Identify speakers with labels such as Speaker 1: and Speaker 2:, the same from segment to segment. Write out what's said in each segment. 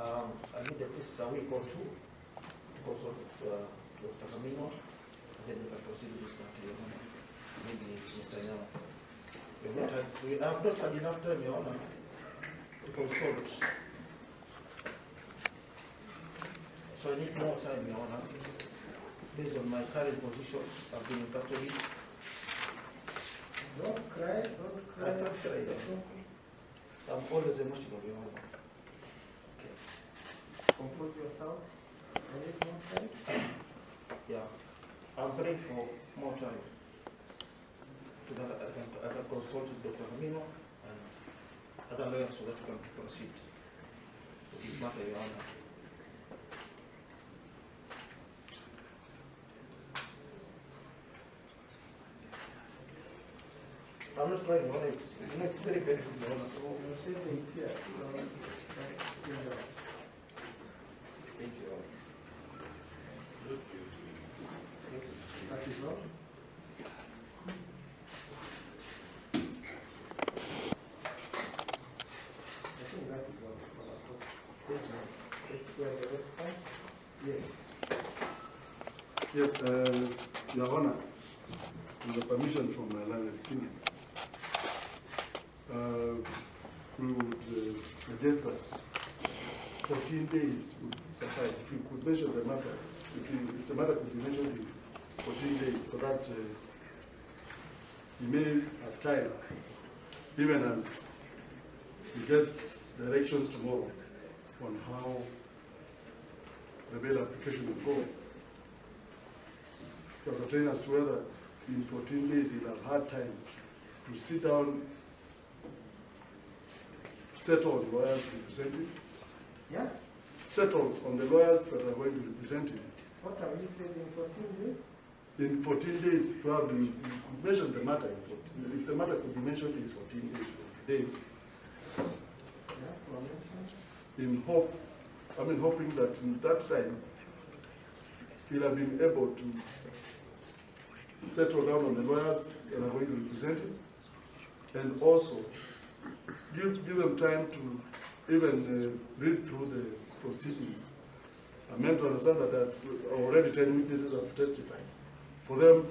Speaker 1: I need at least a week or two because of Dr. Camino, and then we can proceed with this matter. Maybe Mr. Nyama. We have not had enough time, Your Honor, to consult. So I need more time, Your Honor. Based on my current position, I've been in custody.
Speaker 2: Don't cry, don't cry.
Speaker 1: I can't cry. I'm always emotional, Your Honor.
Speaker 2: Okay. Compose yourself. I need more time.
Speaker 1: Yeah. I'm praying for more time. So that I can consult with Dr. Camino and other lawyers so that we can proceed with this matter, Your Honor. I'm not trying, Your Honor. It's very painful, Your Honor.
Speaker 2: So you said it here.
Speaker 1: Thank you, Your Honor.
Speaker 2: That is all. I think that is all for us. Let's hear the response. Yes.
Speaker 3: Yes, Your Honor, with the permission from my learned senior, we would suggest that 14 days would suffice. If we could measure the matter, if the matter could be measured in 14 days, so that he may have time, even as he gets directions tomorrow on how the bail application will go, to ascertain as to whether in 14 days he'll have had time to sit down, settle on lawyers representing,
Speaker 2: Yeah?
Speaker 3: settle on the lawyers that are going to represent him.
Speaker 2: What have you said in 14 days?
Speaker 3: In 14 days, probably we could measure the matter in 14 days. If the matter could be measured in 14 days from today,
Speaker 2: Yeah, for mention.
Speaker 3: hoping that in that time he'll have been able to settle down on the lawyers that are going to represent him, and also give them time to even read through the proceedings. I'm meant to understand that already 10 witnesses have testified, for them to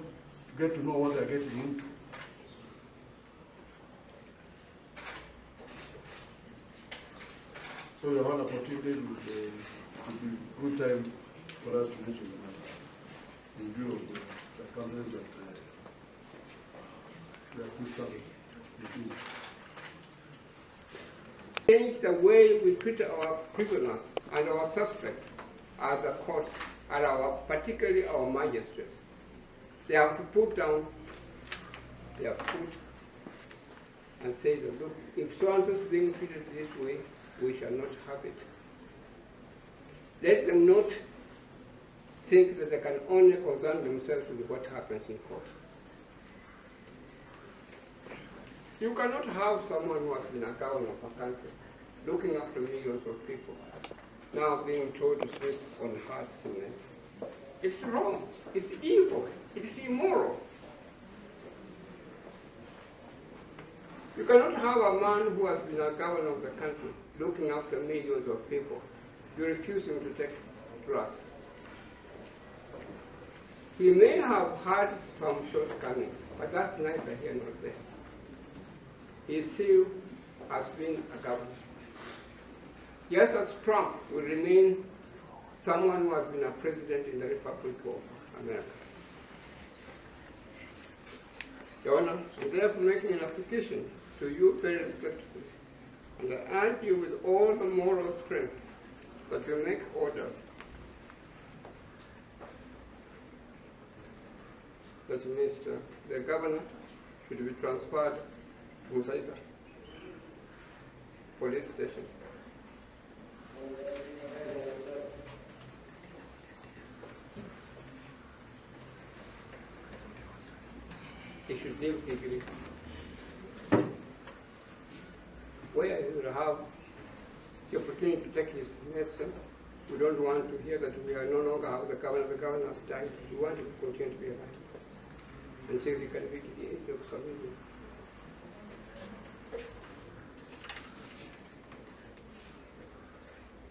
Speaker 3: get to know what they're getting into. So Your Honor, 14 days would be good time for us to mention the matter, in view of the circumstances that we are discussing.
Speaker 4: Change the way we treat our prisoners and our suspects as the courts and particularly our magistrates. They have to put down their foot and say that, look, if so-and-so is being treated this way, we shall not have it. Let them not think that they can only concern themselves with what happens in court. You cannot have someone who has been a governor of a country, looking after millions of people, now being told to sleep on hard cement. It's wrong, it's evil, it's immoral. You cannot have a man who has been a governor of the country, looking after millions of people. You refuse him to take drugs. He may have had some shortcomings, but that's neither here nor there. He still has been a governor. Yes, as Trump will remain someone who has been a president in the Republic of America. Your Honor, I'm therefore making an application to you very respectfully, and I urge you with all the moral strength that you make orders that the governor should be transferred to Musaiga police station. He should live legally, where he will have the opportunity to take his medicine. We don't want to hear that we are no longer have the governor has died. We want him to continue to be alive until he can reach the age of survival.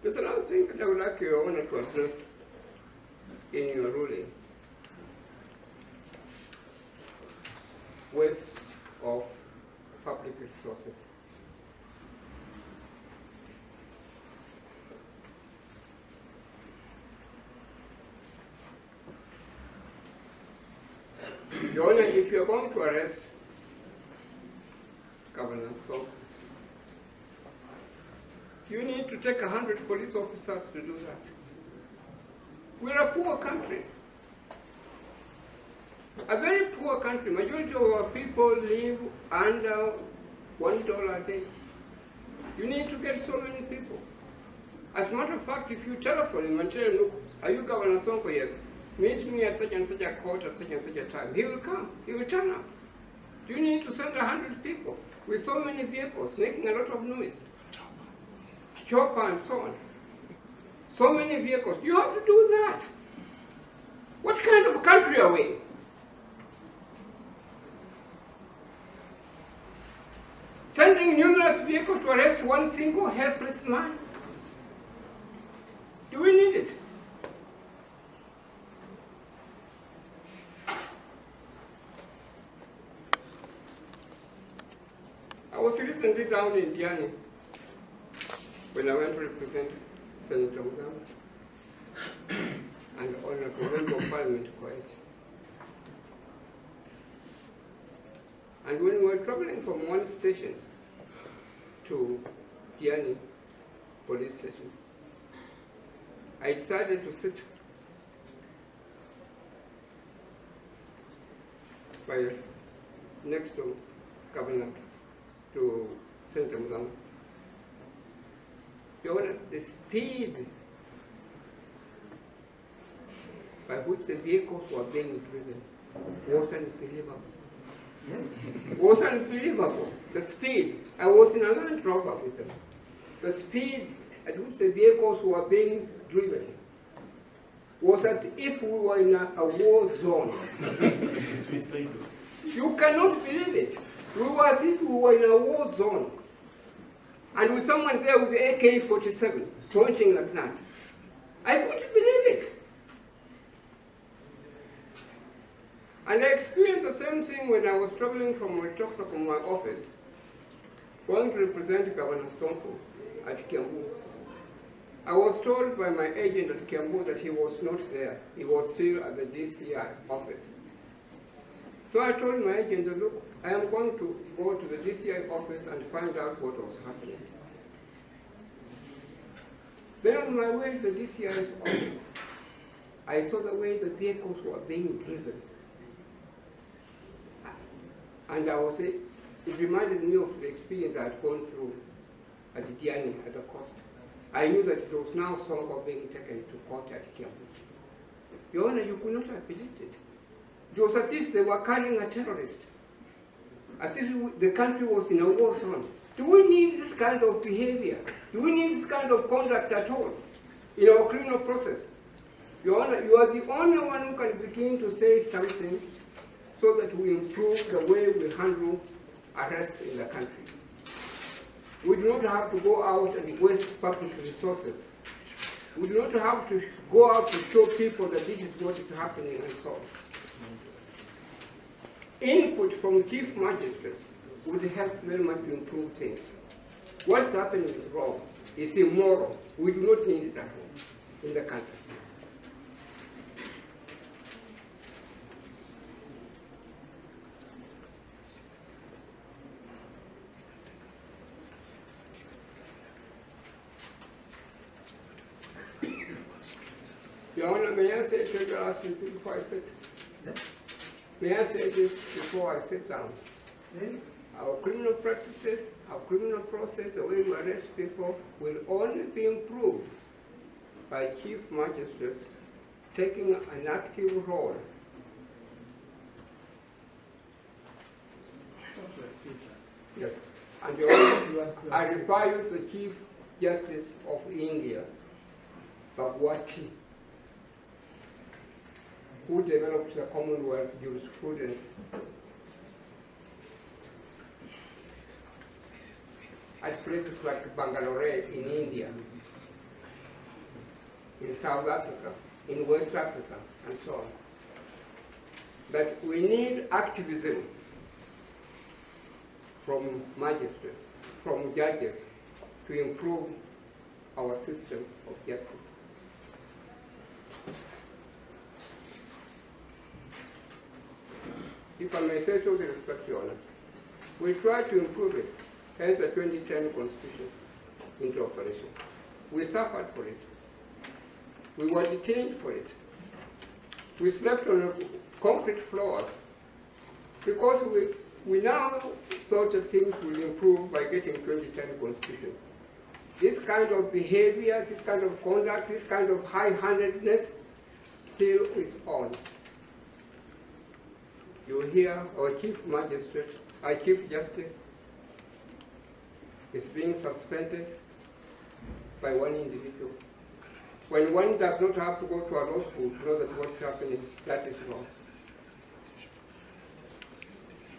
Speaker 4: There's another thing that I would like your Honor to address in your ruling. Waste of public resources. Your Honor, if you're going to arrest Governor Sonko, you need to take 100 police officers to do that. We're a poor country. A very poor country. Majority of our people live under $1 a day. You need to get so many people. As a matter of fact, if you telephone him and tell him, look, are you Governor Sonko? Yes. Meet me at such and such a court at such and such a time. He will come. He will turn up. You need to send 100 people with so many vehicles making a lot of noise. Chopper and so on. So many vehicles. You have to do that. What kind of country are we? Sending numerous vehicles to arrest one single helpless man? Do we need it? I was recently down in Diani when I went to represent Senator Mugamba and Honorable Member of Parliament Quiet. And when we were traveling from one station to Diani police station, I decided to sit by next to Governor, to Senator Mugamba. The speed by which the vehicles were being driven was unbelievable. Yes. Was unbelievable. The speed. I was in a Land Rover with them. The speed at which the vehicles were being driven was as if we were in a war zone. You cannot believe it. We were as if we were in a war zone. And with someone there with the AK-47 pointing like that. I couldn't believe it. And I experienced the same thing when I was traveling from my office, going to represent Governor Sonko at Kiambu. I was told by my agent at Kiambu that he was not there. He was still at the DCI office. So I told my agent that, look, I am going to go to the DCI office and find out what was happening. Then on my way to the DCI office, I saw the way the vehicles were being driven. And I was, it reminded me of the experience I had gone through at the Diani at the coast. I knew that it was now Sonko being taken to court at Kiambu. Your Honor, you could not have believed it. It was as if they were carrying a terrorist. As if the country was in a war zone. Do we need this kind of behavior? Do we need this kind of conduct at all in our criminal process? Your Honor, you are the only one who can begin to say something so that we improve the way we handle arrests in the country. We do not have to go out and waste public resources. We do not have to go out to show people that this is what is happening and so on. Input from chief magistrates would help very much to improve things. What's happening is wrong. It's immoral. We do not need it at home in the country. Your Honor, may I say to the last thing before I sit?
Speaker 2: Yes.
Speaker 4: May I say this before I sit down?
Speaker 2: Say.
Speaker 4: Our criminal practices, our criminal process, the way we arrest people, will only be improved by chief magistrates taking an active role. Yes. And Your Honor, I refer you to the Chief Justice of India, Bhagwati, who developed the Commonwealth jurisprudence. At places like Bangalore in India. in South Africa, in West Africa, and so on. But we need activism from magistrates, from judges, to improve our system of justice. If I may say so with respect, Your Honor, we try to improve it, hence the 2010 Constitution into operation. We suffered for it. We were detained for it. We slept on concrete floors because we now thought that things will improve by getting 2010 Constitution. This kind of behavior, this kind of conduct, this kind of high-handedness still is on. You hear our Chief Magistrate, our Chief Justice is being suspended by one individual. When one does not have to go to a law school to know that what's happening, that is wrong.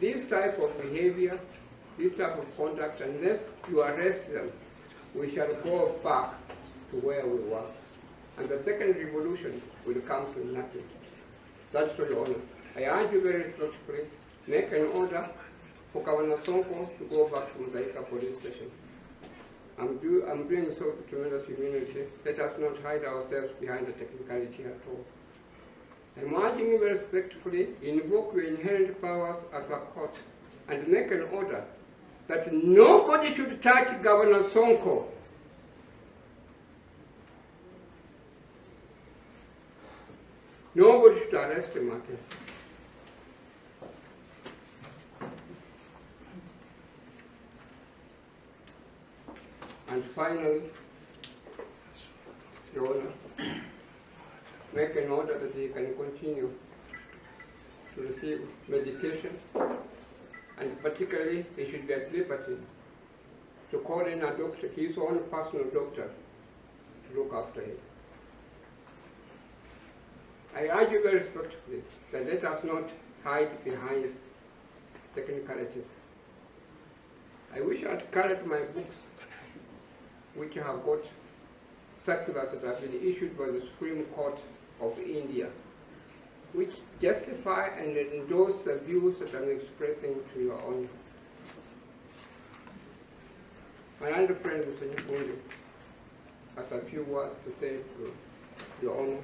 Speaker 4: This type of behavior, this type of conduct, unless you arrest them, we shall go back to where we were. And the second revolution will come to nothing. That's all, Your Honor. I urge you very respectfully, make an order for Governor Sonko to go back to Mzaika police station. I'm doing so with tremendous humility. Let us not hide ourselves behind the technicality at all. I'm urging you very respectfully, invoke your inherent powers as a court and make an order that nobody should touch Governor Sonko. Nobody should arrest him again. And finally, Your Honor, make an order that he can continue to receive medication, and particularly he should be at liberty to call in a doctor, his own personal doctor, to look after him. I urge you very respectfully that let us not hide behind technicalities. I wish I'd carried my books, which have got circulars that have been issued by the Supreme Court of India, which justify and endorse the views that I'm expressing to Your Honor. My other friend, Mr. Nyakundi, has a few words to say to Your Honor.